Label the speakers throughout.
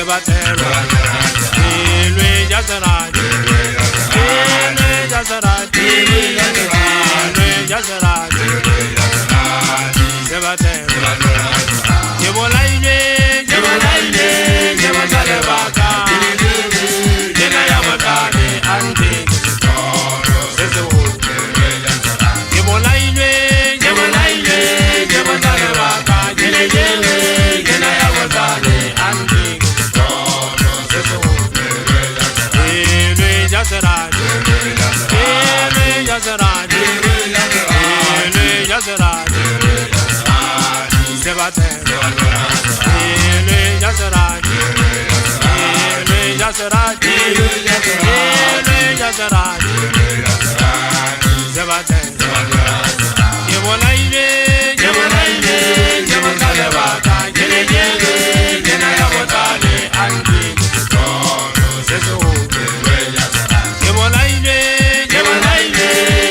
Speaker 1: Sebatero, Ilwe Jazaraj, Ilwe Jazaraj, Ilwe Jazaraj, Sebatero, Jebolaile, Jebolaile, Jebatalebaka, Jenayamotane, Andi, Sezu, Jebolaile, Jebolaile, Jebatalebaka, Jenayele, Jenayamotane, Andi, Sezu, Ilwe Jazaraj, Ilwe Jazaraj, Ilwe Jazaraj, Sebatero, Ilwe Jazaraj, Ilwe Jazaraj, Ilwe Jazaraj, Sebatero, Jebolaile, Jebolaile, Jebatalebaka, Jenayele, Jenayamotane, Andi, Sezu, Jebolaile, Jebolaile,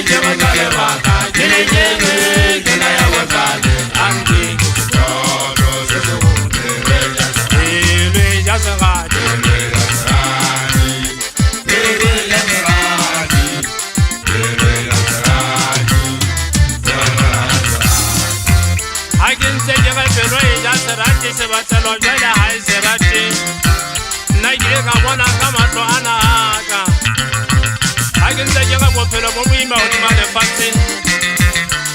Speaker 1: Jebatalebaka, Jenayele, Jenayamotane, Andi, Sezu, Ilwe Jazaraj, I can say you have to raise Jazaraj, Sebatelo, Jada, I Serati, Nigeria, wanna come out to Anaka. I can say you have to put up a woman on the fasting.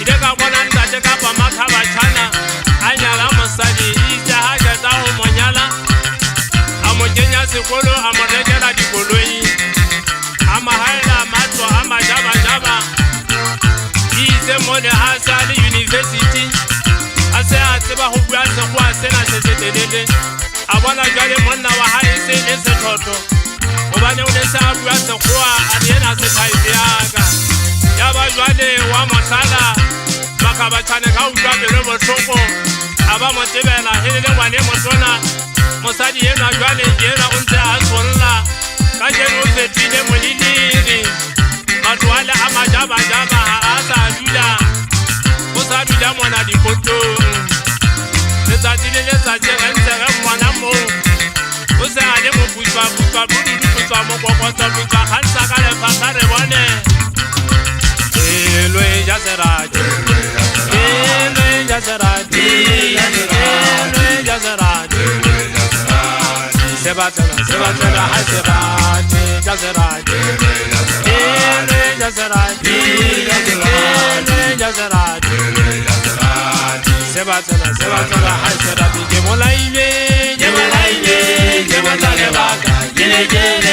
Speaker 1: You don't want to take up a Makaba China. I am a study, East Hagata, Monyala. I'm a genius, I'm a regular Dipoloi. I'm a Haila Mato, I'm a Java Java. He's a modern Hazard University. I say, I say, who grants the one sentence. I want to get him one hour high, say, it's a total. Over the South Grants the Qua at the end of the Taipiaga. Yaba Jade, Wamasala, Makabachana, how you got the river Chopo, Abamotebela, Hidden one name of Sona, Mosadi, Jale, Jera, Unta, Aswala, Kajan was the Tine Molini, Matuala, Amajaba, Jaba, Asa, Juda, Mosadi, Jamona, the Poto, the Satine, the Sajan, and one more. Who's the animal with Ilwe Jazaraj, Ilwe Jazaraj, Ilwe Jazaraj, Sebatelo, Sebatelo, Hazaraj, Jazaraj, Ilwe Jazaraj, Ilwe Jazaraj, Sebatelo, Sebatelo, Hazaraj, Jebolaile, Jebolaile, Jebatalebaka, Jele Jele.